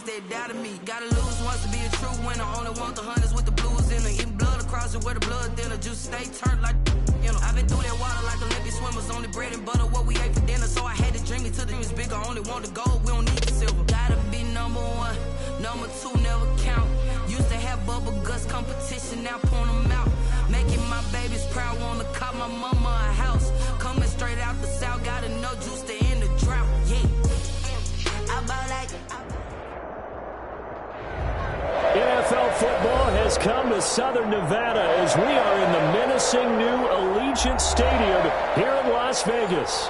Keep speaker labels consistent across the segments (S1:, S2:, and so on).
S1: they doubted me. Gotta lose once to be a true winner. Only want the hunters with the blues in her. Eating blood across it where the blood thinner. Juice stay turned like, you know. I've been through that water like Olympic swimmers. Only bread and butter what we ate for dinner. So I had to dream it till the dream is bigger. Only want the gold, we don't need the silver. Gotta be number one, number two never count. Used to have bubble guts competition, now point them out. Making my babies proud, wanna cop my mama a house. Coming straight out the south, gotta know juice to end the drought. Yeah, I bought like.
S2: NFL football has come to Southern Nevada as we are in the menacing new Allegiant Stadium here in Las Vegas.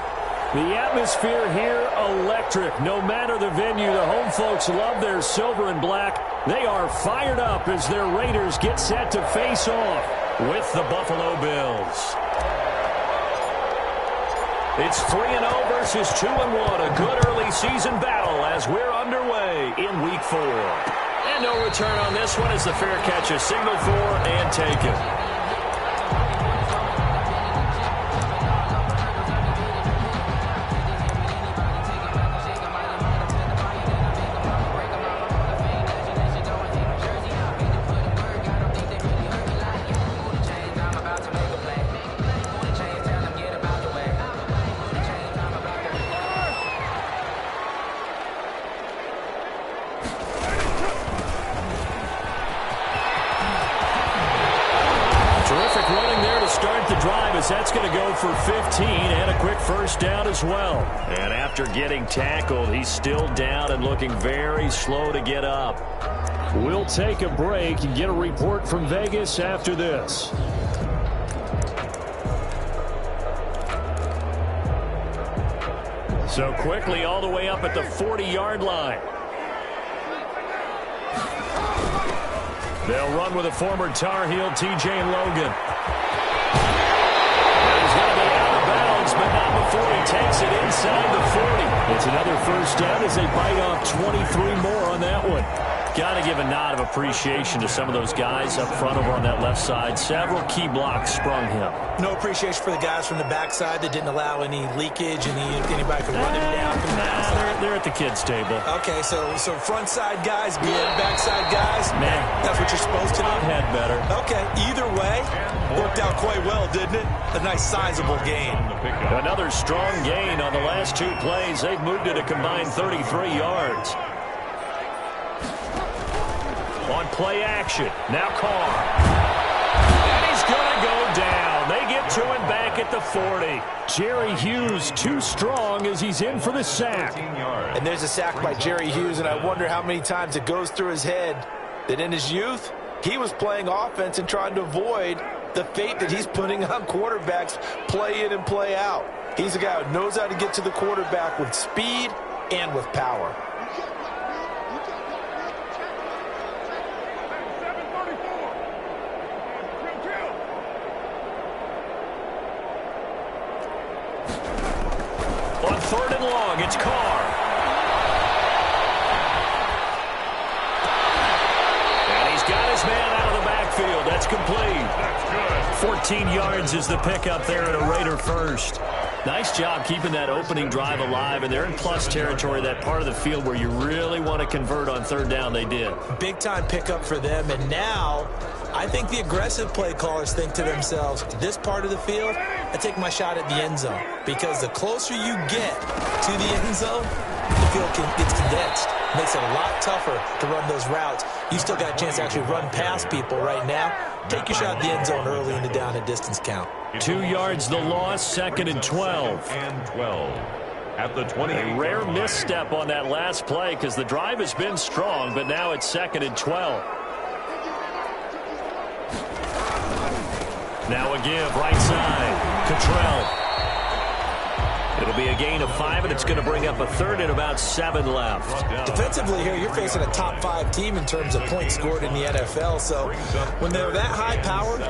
S2: The atmosphere here electric. No matter the venue, the home folks love their silver and black. They are fired up as their Raiders get set to face off with the Buffalo Bills. It's 3-0 versus 2-1. A good early season battle as we're underway in Week 4. And no return on this one as the fair catch is signaled for and taken. That's going to go for 15 and a quick first down as well. And after getting tackled, he's still down and looking very slow to get up. We'll take a break and get a report from Vegas after this. So quickly all the way up at the 40-yard line. They'll run with a former Tar Heel, T.J. Logan. But not before he takes it inside the 40. It's another first down as they bite off 23 more on that one. Got to give a nod of appreciation to some of those guys up front over on that left side. Several key blocks sprung him.
S3: No appreciation for the guys from the backside that didn't allow any leakage and anybody could run him down from the backside.
S2: They're at the kids' table.
S3: Okay, so front side guys, good. Backside guys, man, that's what you're supposed to do.
S2: Had better.
S3: Okay, either way, worked out quite well, didn't it? A nice sizable gain.
S2: Another strong gain on the last two plays. They've moved it a combined 33 yards. On play action. Now Carr. And he's going to go down. They get to him back at the 40. Jerry Hughes too strong as he's in for the sack.
S3: And there's a sack by Jerry Hughes, and I wonder how many times it goes through his head that in his youth, he was playing offense and trying to avoid the fate that he's putting on quarterbacks play in and play out. He's a guy who knows how to get to the quarterback with speed and with power.
S2: On 3rd and long, it's Carr. And he's got his man out of the backfield. That's complete. That's good. 14 yards is the pickup there at a Raider first. Nice job keeping that opening drive alive, and they're in plus territory, that part of the field where you really want to convert on 3rd down. They did. Big-time pickup for them, and now I think the aggressive play callers think to themselves, this part of the field, I take my shot at the end zone, because the closer you get to the end zone, the field gets condensed. It makes it a lot tougher to run those routes. You still got a chance to actually run past people right now. Take your shot at the end zone early in the down and distance count. 2 yards the loss, 2nd and 12.
S4: And 12 at the 20.
S2: A rare misstep on that last play because the drive has been strong, but now it's 2nd and 12. Now a give, right side. Cottrell. It'll be a gain of 5, and it's going to bring up a 3rd and about 7 left. Defensively here, you're facing a top 5 team in terms of points scored in the NFL. So when they're that high powered,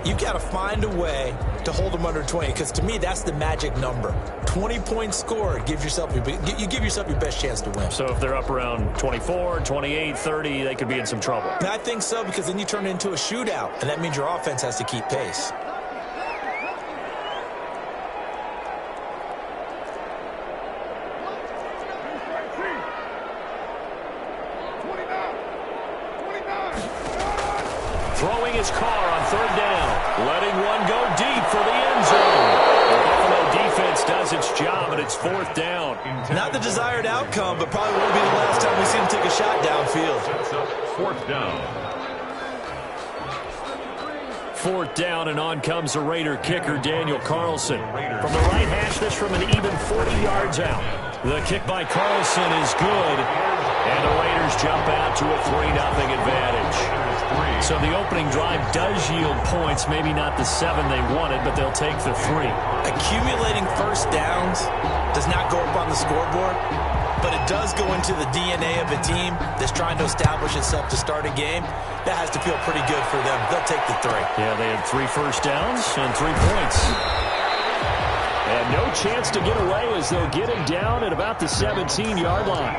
S2: you've got to find a way to hold them under 20. Because to me, that's the magic number. 20 points scored, you give yourself your best chance to win. So if they're up around 24, 28, 30, they could be in some trouble. I think so, because then you turn it into a shootout, and that means your offense has to keep pace. Throwing his car on third down. Letting one go deep for the end zone. The Buffalo defense does its job, and it's fourth down.
S3: Not the desired outcome, but probably won't be the last time we see him take a shot downfield.
S4: Fourth down.
S2: Fourth down, and on comes the Raider kicker, Daniel Carlson. From the right hash, this from an even 40 yards out. The kick by Carlson is good, and the Raiders jump out to a 3-0 advantage. So the opening drive does yield points, maybe not the 7 they wanted, but they'll take the 3.
S3: Accumulating first downs does not go up on the scoreboard, but it does go into the DNA of a team that's trying to establish itself to start a game. That has to feel pretty good for them. They'll take the 3.
S2: Yeah, they had 3 first downs and 3 points. And no chance to get away as they'll get him down at about the 17-yard line.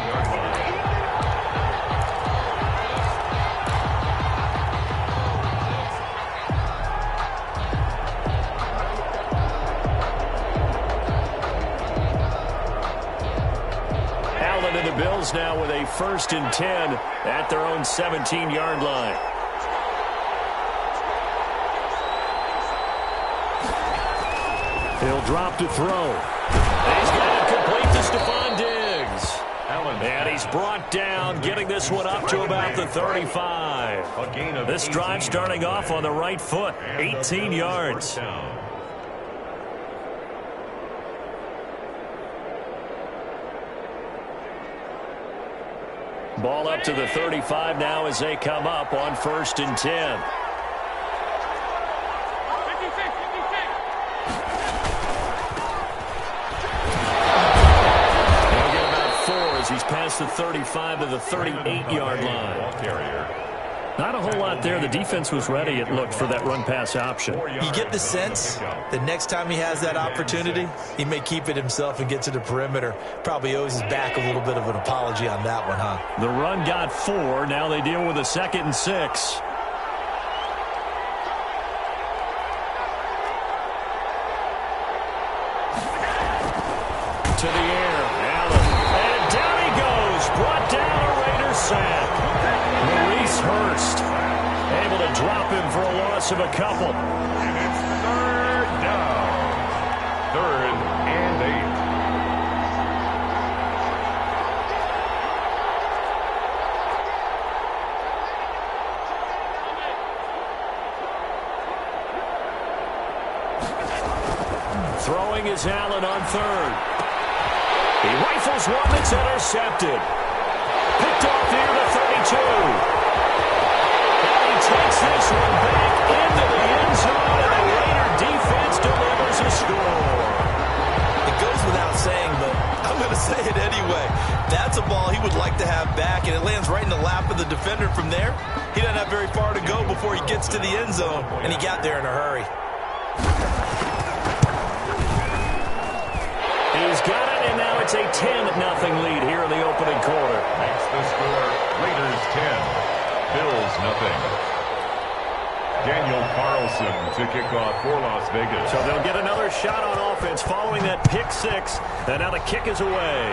S2: And the Bills now with a 1st and 10 at their own 17-yard line. He'll drop to throw. He's got it complete to Stephon Diggs. And he's brought down, getting this one up to about the 35. This drive starting off on the right foot, 18 yards. Ball up to the 35 now as they come up on 1st and 10. He'll get about 4 as he's past the 35 to the 38-yard line. Not a whole lot there. The defense was ready, it looked, for that run-pass option.
S3: You get the sense that next time he has that opportunity, he may keep it himself and get to the perimeter. Probably owes his back a little bit of an apology on that one, huh?
S2: The run got 4. Now they deal with a 2nd and 6. To the air, Allen. And down he goes. Brought down a Raiders sack. Maurice Hurst able to drop him for a loss of a couple.
S4: And it's 3rd down. 3rd and 8.
S2: Throwing is Allen on 3rd. He rifles one that's intercepted. Picked off here to 32. And he takes this one back into the end zone, and the Raider defense delivers a score.
S3: It goes without saying, but I'm going to say it anyway. That's a ball he would like to have back, and it lands right in the lap of the defender from there. He doesn't have very far to go before he gets to the end zone, and he got there in a hurry.
S2: He's got it, and now it's a 10-0 lead here in the opening quarter.
S4: Makes the score Raiders 10, Bills 0. Daniel Carlson to kick off for Las Vegas.
S2: So they'll get another shot on offense following that pick 6, and now the kick is away.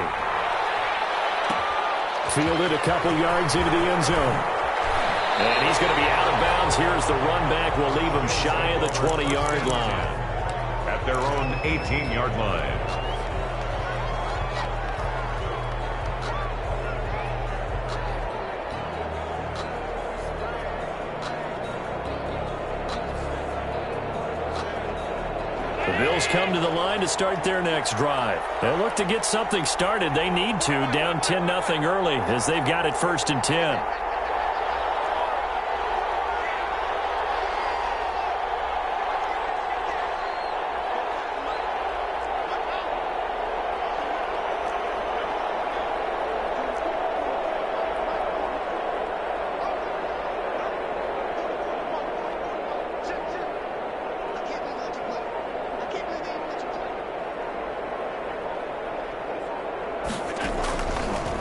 S2: Fielded a couple yards into the end zone. And he's going to be out of bounds here as the run back will leave him shy of the 20-yard line.
S4: At their own 18-yard line.
S2: The Bills come to the line to start their next drive. They look to get something started. They need to, down 10-0 early as they've got it 1st and 10.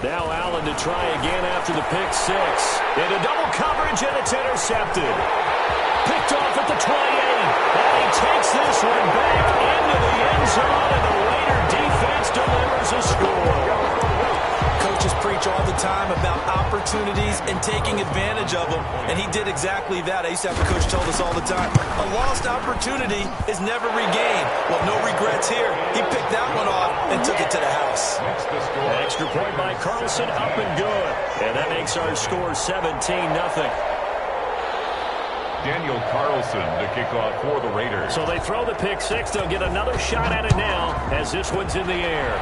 S2: Now Allen to try again after the pick 6. Into double coverage, and it's intercepted. Picked off at the 28. And he takes this one back into the end zone, and the Raider defense delivers a score.
S3: Coach's preach all the time about opportunities and taking advantage of them, and he did exactly that. I used to have a coach tell us all the time, a lost opportunity is never regained. Well, no regrets here. He picked that one off and took it to the house.
S2: Extra point by Carlson, up and good. And that makes our score 17-0.
S4: Daniel Carlson to kick off for the Raiders.
S2: So they throw the pick six. They'll get another shot at it now as this one's in the air.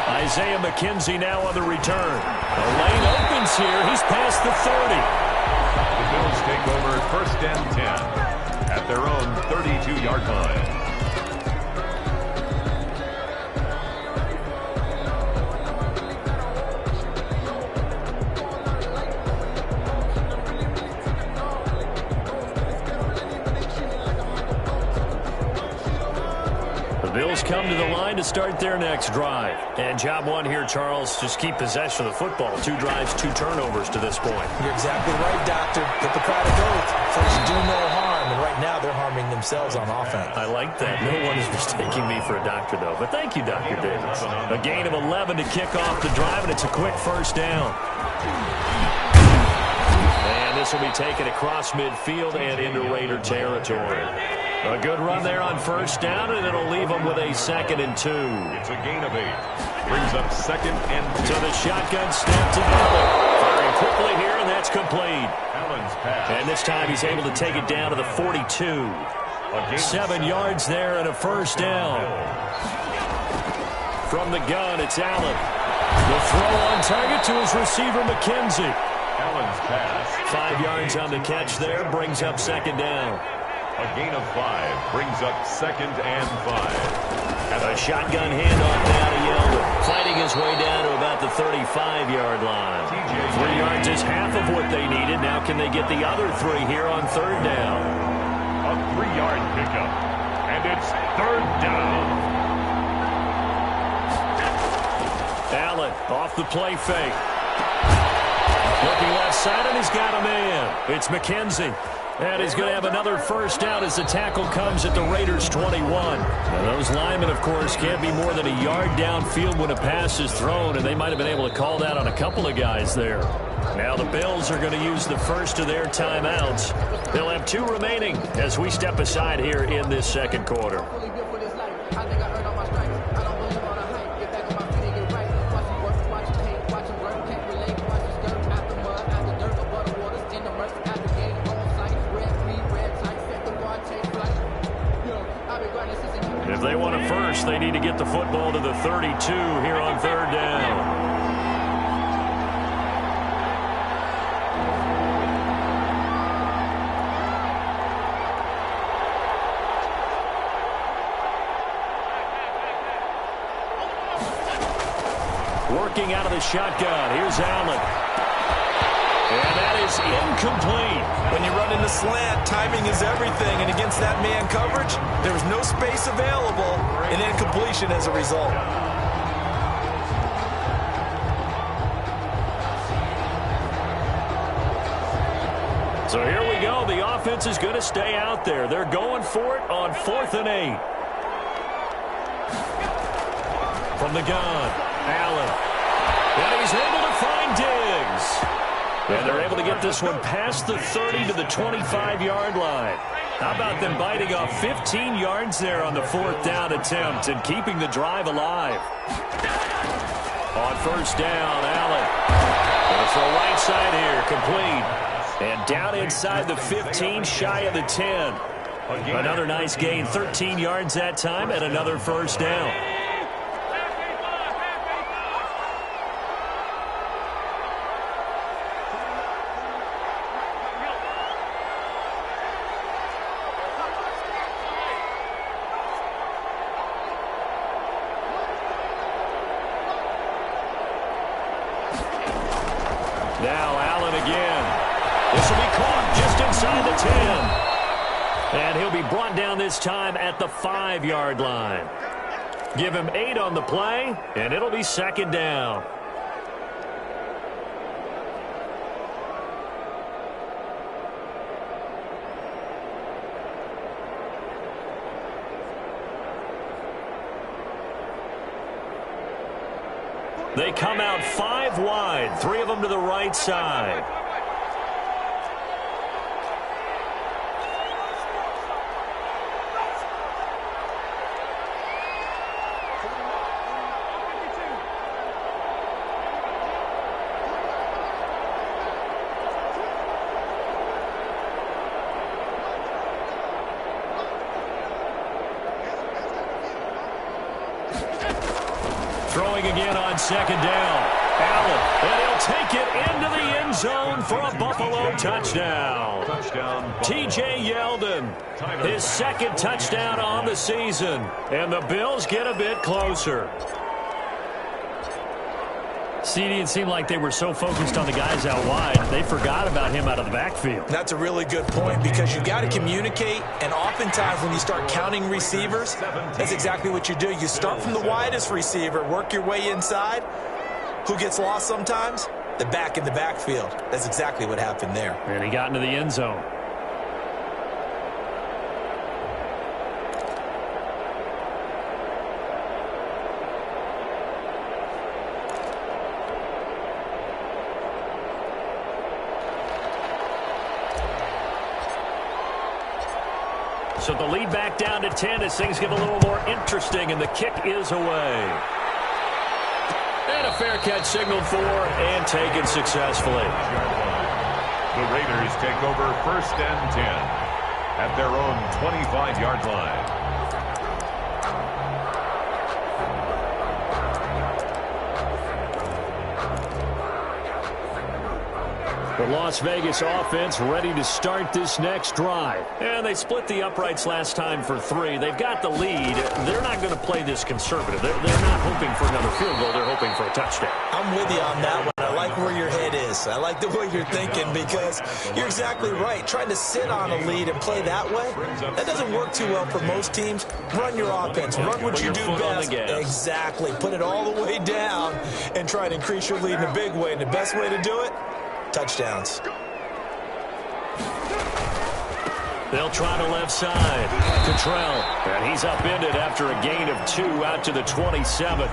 S2: Isaiah McKenzie now on the return. The lane opens here. He's past the 30.
S4: The Bills take over 1st and 10 at their own 32-yard line.
S2: Bills come to the line to start their next drive. And job one here, Charles, just keep possession of the football. 2 drives, 2 turnovers to this point.
S3: You're exactly right, Doctor. Hippocratic oath. First, do no harm. And right now, they're harming themselves on offense.
S2: I like that. No one is mistaking me for a doctor, though. But thank you, Dr. Davis. A gain of 11 to kick off the drive, and it's a quick first down. And this will be taken across midfield and into Raider territory. A good run there on first down, and it'll leave them with a 2nd and 2.
S4: It's a gain of 8. Brings up 2nd and 2.
S2: So the shotgun snap to Allen. Firing quickly here, and that's complete.
S4: Allen's pass.
S2: And this time he's able to take it down to the 42. 7 yards there and a first down. From the gun, it's Allen. The throw on target to his receiver, McKenzie.
S4: Allen's pass.
S2: 5 yards on the catch there, brings up 2nd down.
S4: A gain of 5 brings up 2nd and 5.
S2: A shotgun handoff now to Yeldon, fighting his way down to about the 35-yard line. 3 yards is half of what they needed. Now can they get the other 3 here on 3rd down?
S4: A 3-yard pickup, and it's 3rd down.
S2: Allen off the play fake. Looking left side, and he's got a man. It's McKenzie. And he's going to have another first down as the tackle comes at the Raiders' 21. Now, those linemen, of course, can't be more than a yard downfield when a pass is thrown, and they might have been able to call that on a couple of guys there. Now the Bills are going to use the first of their timeouts. They'll have 2 remaining as we step aside here in this 2nd quarter. If they want a first, they need to get the football to the 32 here on 3rd down. Working out of the shotgun. Here's Allen. And that is incomplete.
S3: When you run in the slant, timing is everything. And against that man coverage, there was no space available, and incompletion as a result.
S2: So here we go. The offense is going to stay out there. They're going for it on 4th and 8. From the gun, Allen. And he's able to find Diggs. And they're able to get this one past the 30 to the 25-yard line. How about them biting off 15 yards there on the 4th down attempt and keeping the drive alive? On first down, Allen. Going to throw right side here, complete. And down inside the 15, shy of the 10. Another nice gain, 13 yards that time, and another first down. Now Allen again. This will be caught just inside the 10. And he'll be brought down this time at the 5-yard line. Give him 8 on the play, and it'll be 2nd down. They come out 5 wide, 3 of them to the right side. Throwing again on second down. Allen, and he'll take it into the end zone for a Buffalo touchdown. T.J. Yeldon, his second touchdown on the season. And the Bills get a bit closer. CD, it seemed like they were so focused on the guys out wide, they forgot about him out of the backfield.
S3: That's a really good point because you've got to communicate, and oftentimes when you start counting receivers, that's exactly what you do. You start from the widest receiver, work your way inside. Who gets lost sometimes? The back in the backfield. That's exactly what happened there.
S2: And he got into the end zone. So the lead back down to 10 as things get a little more interesting, and the kick is away. And a fair catch signaled for and taken successfully.
S4: The Raiders take over 1st and 10 at their own 25-yard line.
S2: The Las Vegas offense ready to start this next drive. And they split the uprights last time for 3. They've got the lead. They're not going to play this conservative. They're not hoping for another field goal. They're hoping for a touchdown.
S3: I'm with you on that one. I like where your head is. I like the way you're thinking because you're exactly right. Trying to sit on a lead and play that way, that doesn't work too well for most teams. Run your offense. Run what you do best. Exactly. Put it all the way down and try to increase your lead in a big way. And the best way to do it, touchdowns.
S2: They'll try to left side. Cottrell. And he's upended after a gain of 2 out to the 27.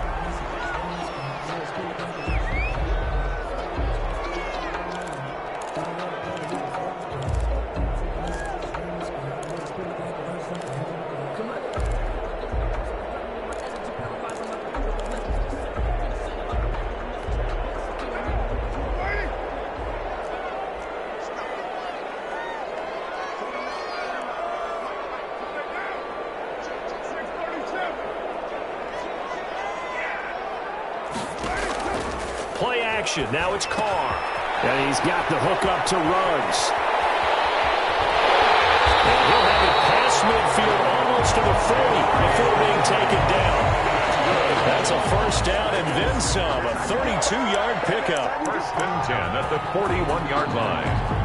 S2: Play action. Now it's Carr. And he's got the hook up to Ruggs. And he'll have it past midfield almost to the 40 before being taken down. That's a first down and then some. A 32-yard pickup.
S4: 1st and 10 at the 41-yard line.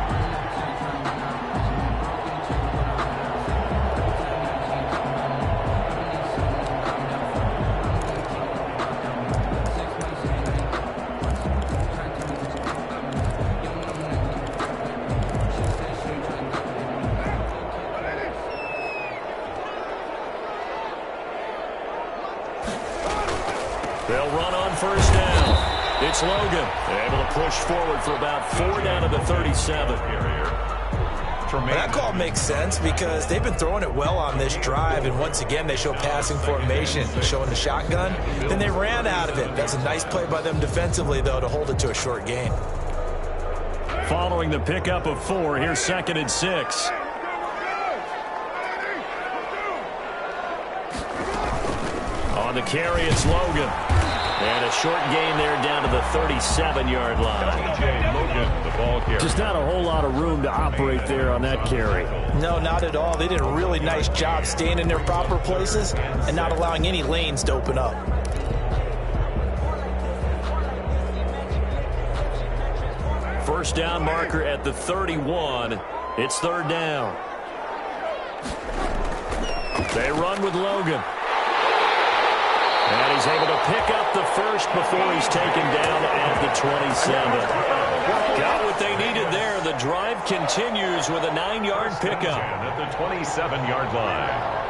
S2: They'll run on first down. It's Logan. Able to push forward for about 4 down to the 37.
S3: That call makes sense because they've been throwing it well on this drive, and once again they show passing formation, showing the shotgun. Then they ran out of it. That's a nice play by them defensively, though, to hold it to a short gain.
S2: Following the pickup of 4, here's 2nd and 6. On the carry, it's Logan. And a short gain there down to the 37-yard line.
S4: Logan, the ball carrier.
S2: Just not a whole lot of room to operate there on that carry.
S3: No, not at all. They did a really nice job staying in their proper places and not allowing any lanes to open up.
S2: First down marker at the 31. It's 3rd down. They run with Logan. And he's able to pick up the first before he's taken down at the 27. Got what they needed there. The drive continues with a 9-yard pickup.
S4: At the 27-yard line.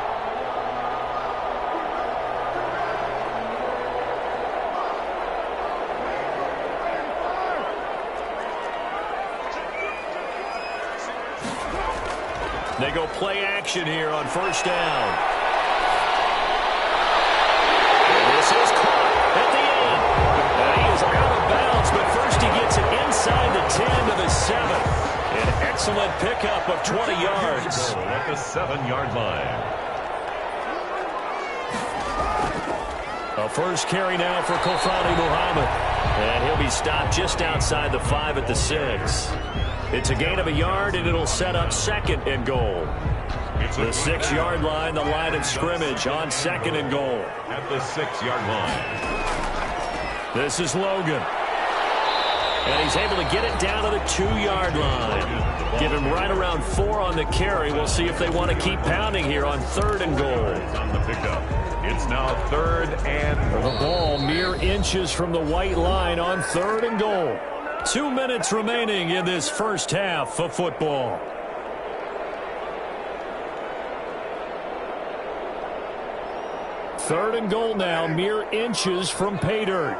S2: They go play action here on first down. And this is caught at the end. He is out of bounds, but first he gets it inside the 10 to the 7. An excellent pickup of 20 yards.
S4: At the 7-yard line.
S2: A first carry now for Kofani Muhammad. And he'll be stopped just outside the 5 at the 6. It's a gain of a yard, and it'll set up 2nd and goal. The 6-yard line, the line of scrimmage on 2nd and goal.
S4: At the 6-yard line.
S2: This is Logan. And he's able to get it down to the 2-yard line. Give him right around 4 on the carry. We'll see if they want to keep pounding here on 3rd and goal.
S4: On the pickup. It's now 3rd and goal.
S2: The ball mere inches from the white line on 3rd and goal. 2 minutes remaining in this first half of football. Third and goal now, mere inches from pay dirt.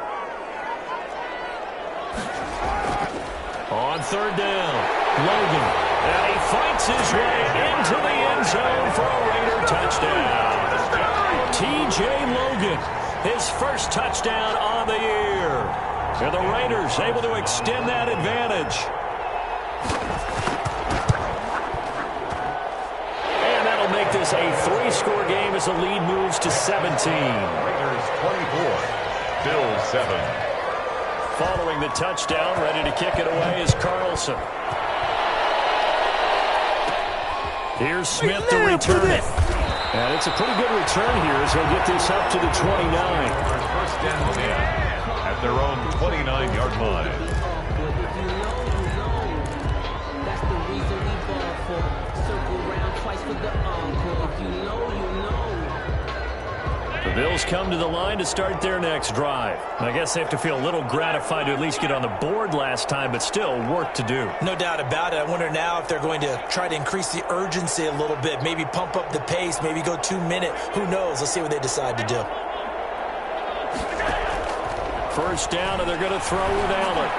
S2: On 3rd down, Logan. And he fights his way into the end zone for a Raider touchdown. T.J. Logan, his first touchdown on the year. And the Raiders able to extend that advantage. And that'll make this a 3-score game as the lead moves to 17.
S4: Raiders 24, Bills 7.
S2: Following the touchdown, ready to kick it away is Carlson. Here's Smith to return it. And it's a pretty good return here as he'll get this up to the 29.
S4: First down 10 at their own 29-yard line.
S5: That's the reason we ball for. Circle round twice for the encore. If you know, you know.
S2: The Bills come to the line to start their next drive. I guess they have to feel a little gratified to at least get on the board last time, but still work to do.
S3: No doubt about it. I wonder now if they're going to try to increase the urgency a little bit, maybe pump up the pace, maybe go 2-minute. Who knows? Let's see what they decide to do.
S2: First down, and they're going to throw with Allen.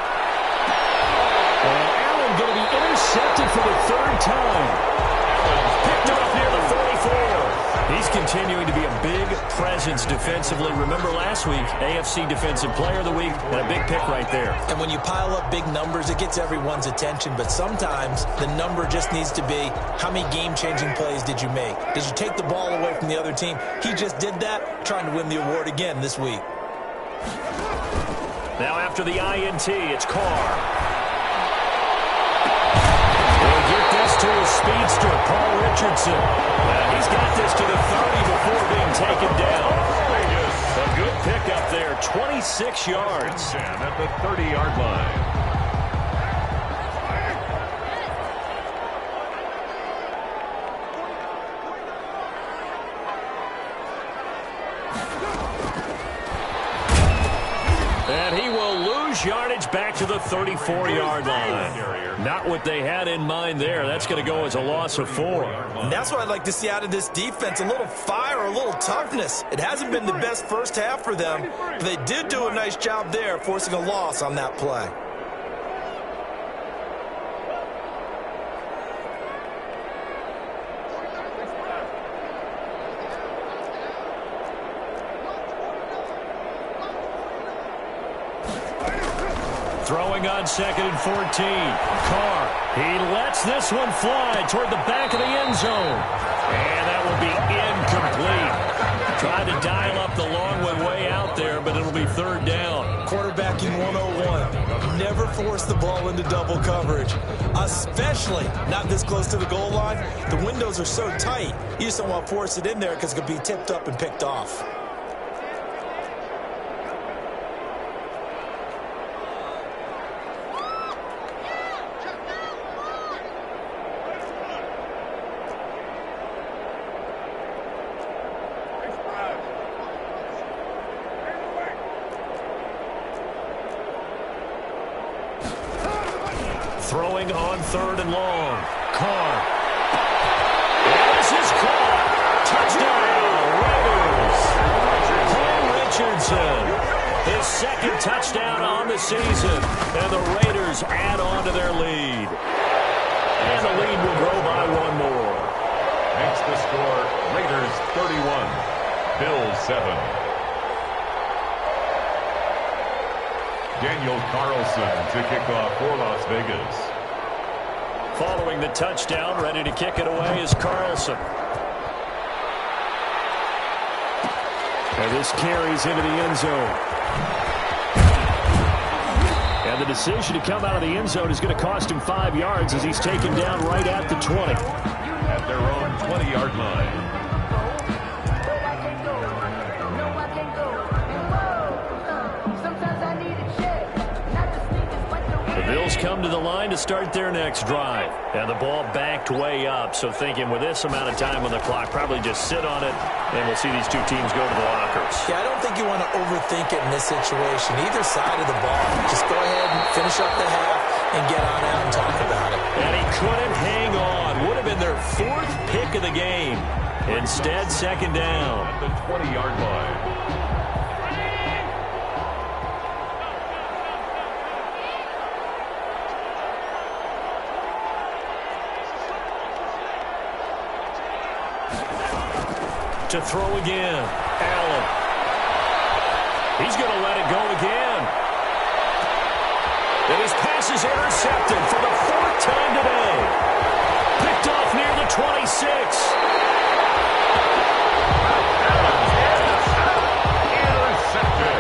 S2: And Allen going to be intercepted for the 3rd time. Picked off near the 34. He's continuing to be a big presence defensively. Remember last week, AFC Defensive Player of the Week, and a big pick right there.
S3: And when you pile up big numbers, it gets everyone's attention. But sometimes the number just needs to be, how many game-changing plays did you make? Did you take the ball away from the other team? He just did that, trying to win the award again this week.
S2: Now after the INT, it's Carr. He'll get this to his speedster, Paul Richardson. And he's got this to the 30 before being taken down. A good pickup there, 26 yards.
S4: And at the 30-yard line.
S2: And he will lose yardage back to the 34-yard line. Not what they had in mind there. That's going to go as a loss of 4.
S3: And that's what I'd like to see out of this defense, a little fire, a little toughness. It hasn't been the best first half for them, but they did do a nice job there, forcing a loss on that play.
S2: Throwing on 2nd and 14. Carr, he lets this one fly toward the back of the end zone. And that will be incomplete. Tried to dial up the long one way out there, but it'll be 3rd down.
S3: Quarterbacking 101. Never force the ball into double coverage, especially not this close to the goal line. The windows are so tight, you just don't want to force it in there because it could be tipped up and picked off.
S2: Throwing on 3rd and long. Carr. This is caught. Touchdown, Raiders. Paul Richardson. His 2nd touchdown on the season. And the Raiders add on to their lead. And the lead will grow by 1 more.
S4: 7. Daniel Carlson to kick off for Las Vegas.
S2: Following the touchdown, ready to kick it away is Carlson. And this carries into the end zone. And the decision to come out of the end zone is going to cost him 5 yards as he's taken down right at the 20.
S4: At their own 20-yard line.
S2: The Bills come to the line to start their next drive. And the ball backed way up, so thinking with this amount of time on the clock, probably just sit on it, and we'll see these two teams go to the lockers.
S3: Yeah, I don't think you want to overthink it in this situation. Either side of the ball. Just go ahead and finish up the half and get on out and talk about it.
S2: And he couldn't hang on. Would have been their 4th pick of the game. Instead, second down.
S4: At the 20-yard line.
S2: To throw again. Allen. He's going to let it go again. And his pass is intercepted for the 4th time today. Picked off near the 26.
S4: Intercepted.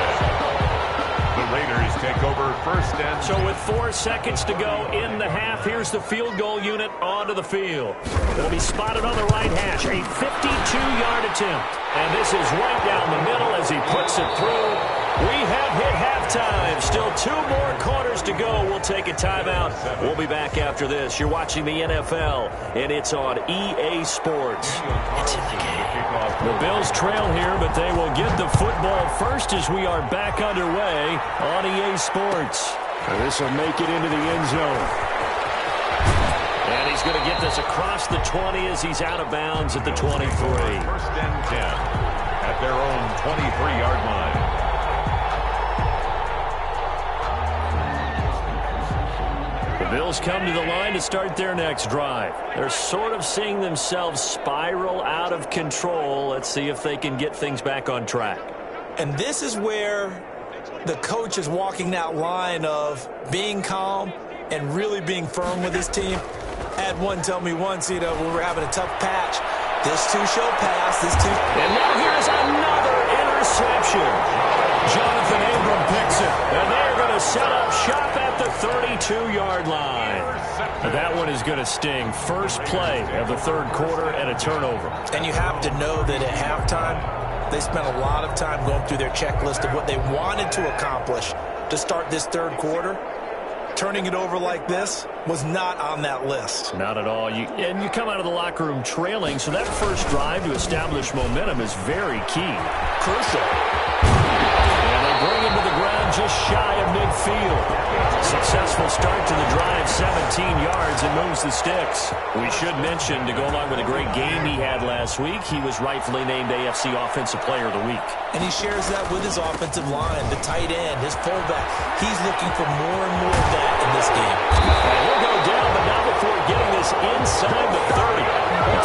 S4: The Raiders take over first and...
S2: So with 4 seconds to go in the half, here's the field goal unit onto the field. It'll be spotted on the right hash. A 52-yard attempt. And this is right down the middle as he puts it through. We have hit halftime. Still 2 more quarters to go. We'll take a timeout. We'll be back after this. You're watching the NFL, and it's on EA Sports. It's in the game. The Bills trail here, but they will get the football first as we are back underway on EA Sports. And this will make it into the end zone. And he's going to get this across the 20 as he's out of bounds at the 23.
S4: First and 10 at their own 23-yard line.
S2: The Bills come to the line to start their next drive. They're sort of seeing themselves spiral out of control. Let's see if they can get things back on track.
S3: And this is where the coach is walking that line of being calm and really being firm with his team. I had one tell me once, when we're having a tough patch, this too shall pass, this too.
S2: And now here's another interception. Jonathan Abram picks it, and they're going to set up shop at the 32-yard line. That one is going to sting. First play of the 3rd quarter and a turnover.
S3: And you have to know that at halftime, they spent a lot of time going through their checklist of what they wanted to accomplish to start this 3rd quarter. Turning it over like this was not on that list.
S2: Not at all. And you come out of the locker room trailing, so that first drive to establish momentum is very key.
S3: Crucial.
S2: And they bring him to the ground just shy of midfield. Successful start to the drive, 17 yards, and moves the sticks. We should mention, to go along with a great game he had last week, he was rightfully named AFC Offensive Player of the Week.
S3: And he shares that with his offensive line, the tight end, his fullback. He's looking for more and more of that in this game.
S2: And he'll go down, but not before getting this inside the 30.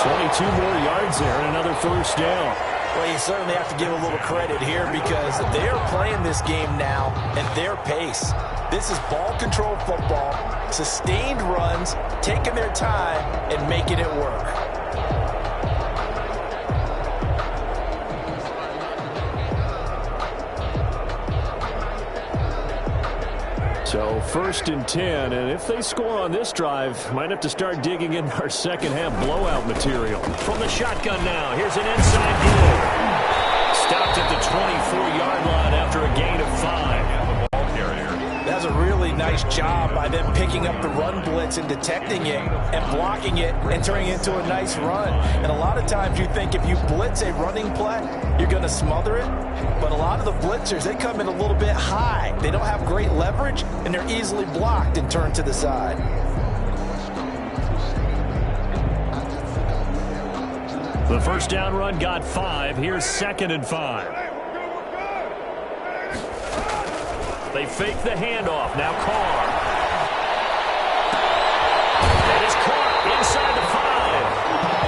S2: 22 more yards there and another first down.
S3: Well, you certainly have to give a little credit here because they're playing this game now at their pace. This is ball control football, sustained runs, taking their time and making it work.
S2: So 1st and 10, and if they score on this drive, might have to start digging in our second half blowout material. From the shotgun now, here's an inside deal. Stopped at the 24-yard line after a gain of 5.
S3: That's a really nice job by them picking up the run blitz and detecting it and blocking it and turning it into a nice run. And a lot of times you think if you blitz a running play, you're going to smother it. But a lot of the blitzers, they come in a little bit high. They don't have great leverage, and they're easily blocked and turned to the side.
S2: The first down run got 5. Here's 2nd and 5. They fake the handoff. Now Carr. That is caught inside the 5.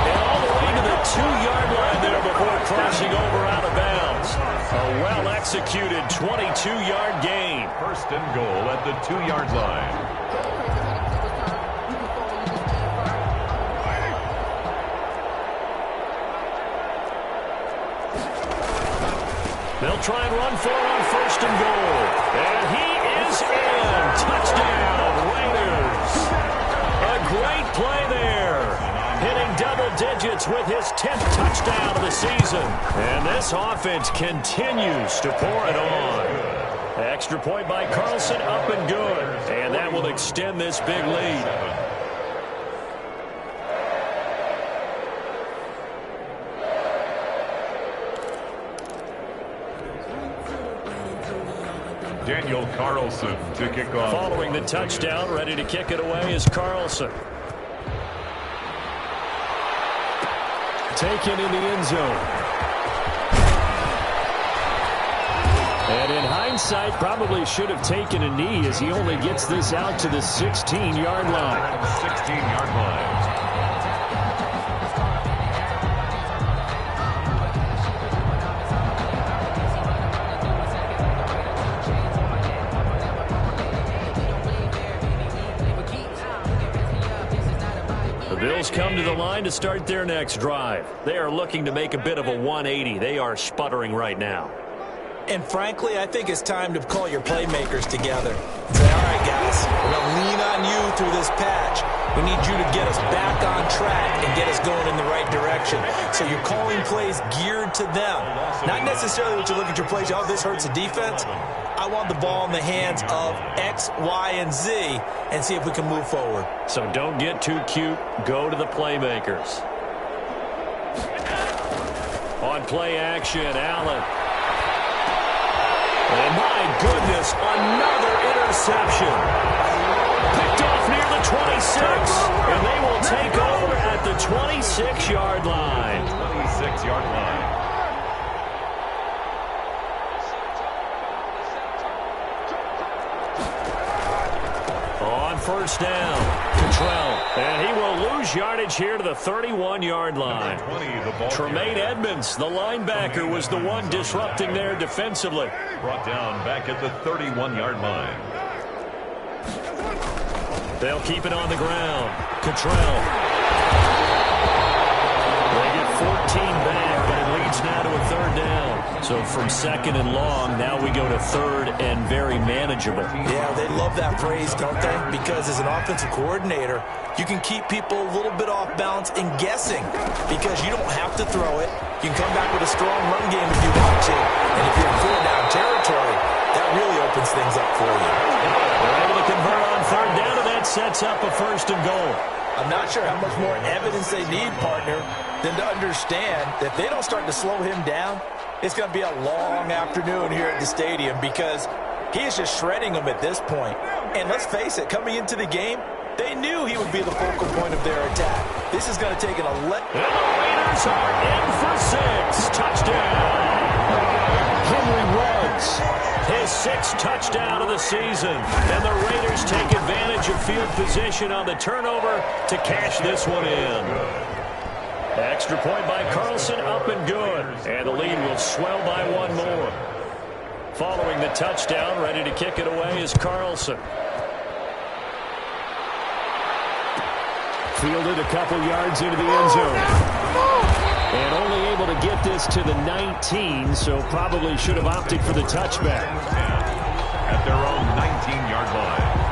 S2: And all the way to the 2-yard line there before crossing over out of bounds. A well-executed 22-yard gain.
S4: First and goal at the 2-yard line.
S2: They'll try and run for it on first and goal. And he is in. Touchdown, Raiders. A great play there. Hitting double digits with his 10th touchdown of the season. And this offense continues to pour it on. Extra point by Carlson, up and good. And that will extend this big lead.
S4: Daniel Carlson to kick off.
S2: Following the touchdown, ready to kick it away is Carlson. Taken in the end zone. And in hindsight, probably should have taken a knee as he only gets this out to the 16-yard line.
S4: 16-yard line.
S2: Bills come to the line to start their next drive. They are looking to make a bit of a 180. They are sputtering right now.
S3: And frankly, I think it's time to call your playmakers together. Say, all right, guys, we're going to lean on you through this patch. We need you to get us back on track and get us going in the right direction. So you're calling plays geared to them. Not necessarily what you look at your plays, oh, this hurts the defense. I want the ball in the hands of X, Y, and Z and see if we can move forward.
S2: So don't get too cute. Go to the playmakers. On play action, Allen. And my goodness, another interception. Picked off near the 26. And they will take over at the 26-yard line.
S4: 26-yard line.
S2: First down, Cottrell, and he will lose yardage here to the 31-yard line.
S4: 20,
S2: Tremaine Edmonds, the linebacker, was the one disrupting there defensively.
S4: Brought down back at the 31-yard line.
S2: They'll keep it on the ground. Cottrell. They get 14 back, but it leads now to a third down. So from second and long, now we go to third and very manageable.
S3: Yeah, they love that phrase, don't they? Because as an offensive coordinator, you can keep people a little bit off balance and guessing because you don't have to throw it. You can come back with a strong run game if you want to. And if you're in four-down territory, that really opens things up for you.
S2: They're able to convert on third down, and that sets up a first and goal.
S3: I'm not sure how much more evidence they need, partner, than to understand that if they don't start to slow him down, it's going to be a long afternoon here at the stadium because he is just shredding them at this point. And let's face it, coming into the game, they knew he would be the focal point of their attack. This is going to take an
S2: And the Raiders are in for 6. Touchdown. Henry Ruggs, his 6th touchdown of the season. And the Raiders take advantage of field position on the turnover to cash this one in. Extra point by Carlson, up and good. And the lead will swell by one more. Following the touchdown, ready to kick it away is Carlson. Fielded a couple yards into the end zone. And only able to get this to the 19, so probably should have opted for the touchback.
S4: At their own 19-yard line.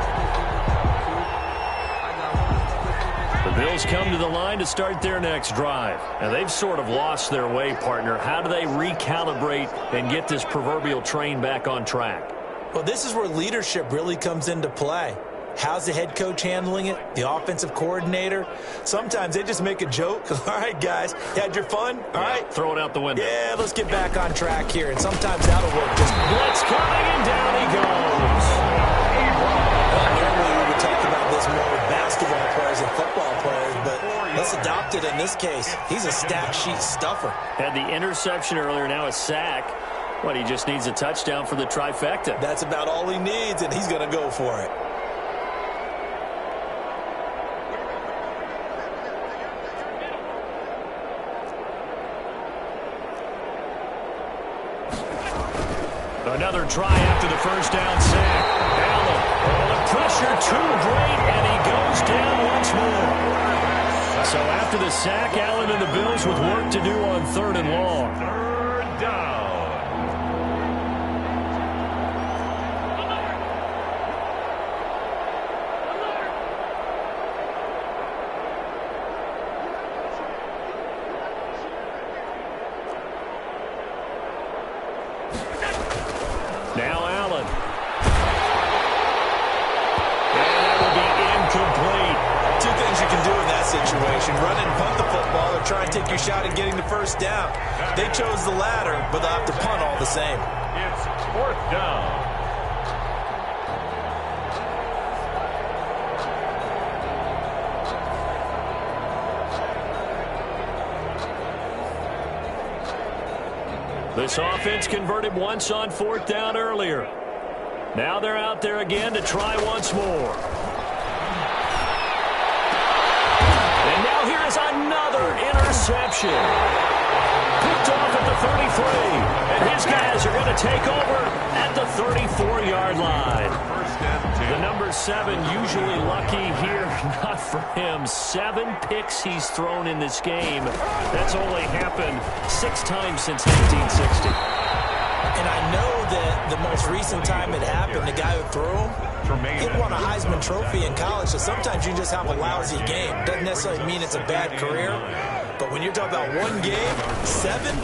S2: The Bills come to the line to start their next drive. And they've sort of lost their way, partner. How do they recalibrate and get this proverbial train back on track?
S3: Well, this is where leadership really comes into play. How's the head coach handling it? The offensive coordinator? Sometimes they just make a joke. All right, guys, you had your fun? All right.
S2: Throw it out the window.
S3: Yeah, let's get back on track here. And sometimes that'll work. Just
S2: blitz coming, and down he goes.
S3: Normally we would talk about this more with basketball players and football players, but let's adopt it in this case. He's a stat sheet stuffer.
S2: Had the interception earlier, now a sack. What, he just needs a touchdown for the trifecta.
S3: That's about all he needs, and he's going to go for it.
S2: Another try after the first down sack. Allen, the pressure too great, and he goes down once more. So after the sack, Allen and the Bills with work to do on 3rd and long.
S4: 3rd down.
S2: Now Allen. And that will be incomplete.
S3: Two things you can do in that situation: run and punt the football, or try and take your shot at getting the first down. They chose the latter, but they'll have to punt all the same.
S4: It's 4th down.
S2: This offense converted once on 4th down earlier. Now they're out there again to try once more. And now here is another interception. Picked off at the 33. And his guys are going to take over at the 34-yard line.
S4: 1st and 10.
S2: The number 7 usually lucky here. Not for him. 7 picks he's thrown in this game. That's only happened 6 times since 1960.
S3: And I know that the most recent time it happened, the guy who threw him, he won a Heisman Trophy in college, so sometimes you just have a lousy game. Doesn't necessarily mean it's a bad career, but when you're talking about one game, 7,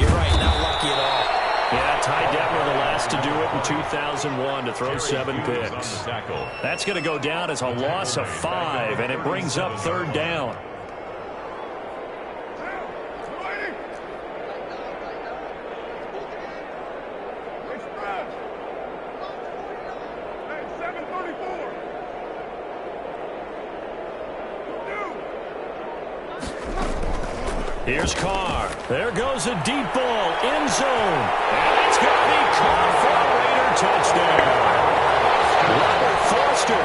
S3: you're right, not lucky at all.
S2: Yeah, Ty Detmer, the last to do it in 2001, to throw 7 picks. That's going to go down as a loss of 5, and it brings up 3rd down. Here's Carr. There goes a deep ball, end zone. And it's going to be caught for a Raider touchdown. Robert Foster,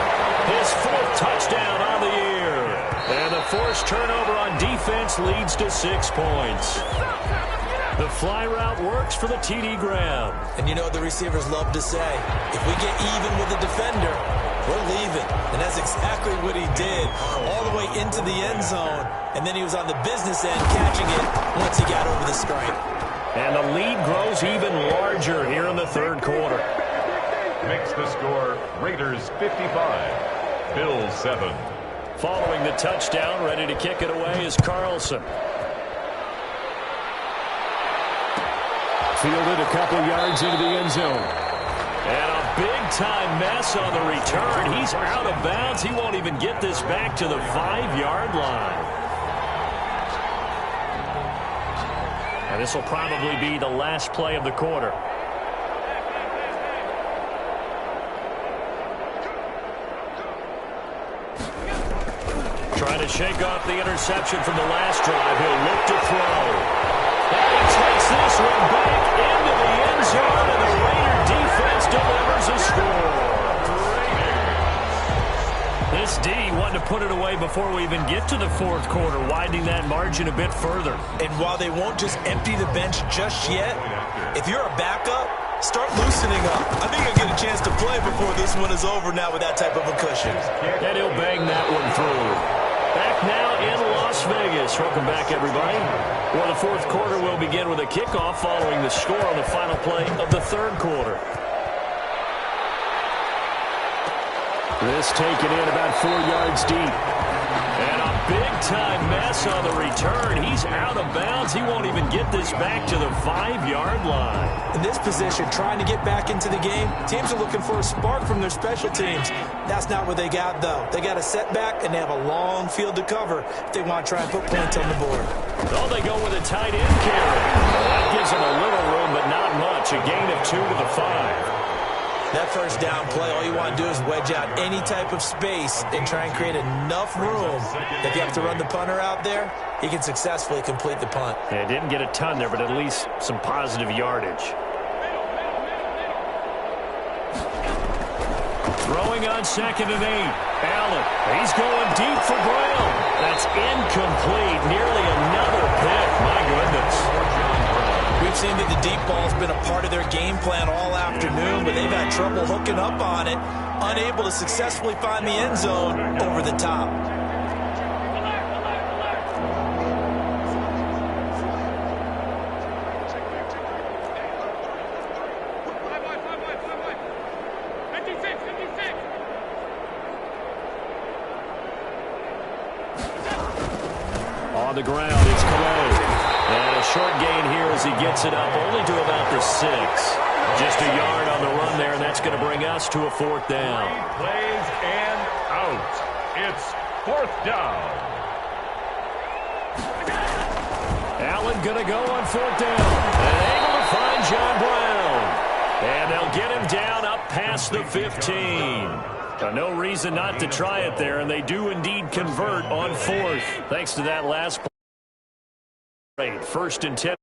S2: his 4th touchdown on the year. And the forced turnover on defense leads to 6 points. The fly route works for the TD grab.
S3: And you know what the receivers love to say? If we get even with the defender, we're leaving. And that's exactly what he did, all the way into the end zone. And then he was on the business end catching it once he got over the stripe.
S2: And the lead grows even larger here in the 3rd quarter.
S4: Makes the score Raiders 55, Bills 7.
S2: Following the touchdown, ready to kick it away is Carlson. Fielded a couple yards into the end zone. And a big-time mess on the return. He's out of bounds. He won't even get this back to the 5-yard line. And this will probably be the last play of the quarter. Trying to shake off the interception from the last drive. He'll look to throw. And he takes this one back into the end zone, and the Raider defense delivers a score. This D wanted to put it away before we even get to the 4th quarter, widening that margin a bit further.
S3: And while they won't just empty the bench just yet, if you're a backup, start loosening up. I think you'll get a chance to play before this one is over now with that type of a cushion.
S2: And he'll bang that one through. Back now in Las Vegas. Welcome back, everybody. Well, the 4th quarter will begin with a kickoff following the score on the final play of the 3rd quarter. This taken in about 4 yards deep. And a big-time mess on the return. He's out of bounds. He won't even get this back to the 5-yard line.
S3: In this position, trying to get back into the game, teams are looking for a spark from their special teams. That's not what they got, though. They got a setback, and they have a long field to cover if they want to try and put points on the board.
S2: Oh, they go with a tight end carry. That gives them a little room, but not much. A gain of 2 to the 5.
S3: That first down play, all you want to do is wedge out any type of space and try and create enough room that if you have to run the punter out there, he can successfully complete the punt.
S2: Yeah, didn't get a ton there, but at least some positive yardage. Throwing on 2nd and 8. Allen, he's going deep for Brown. That's incomplete. Nearly another pick. My goodness.
S3: We've seemed that the deep ball's been a part of their game plan all afternoon, but they've had trouble hooking up on it, unable to successfully find the end zone over the top.
S2: On the ground, it's Cologne. And a short gain here as he gets it up only to about the 6. Just a yard on the run there, and that's going to bring us to a 4th down.
S4: Plays and out. It's 4th down.
S2: Allen going to go on 4th down. And able to find John Brown. And they'll get him down up past the 15. No reason not to try it there, and they do indeed convert on 4th. Thanks to that last play. 1st and 10.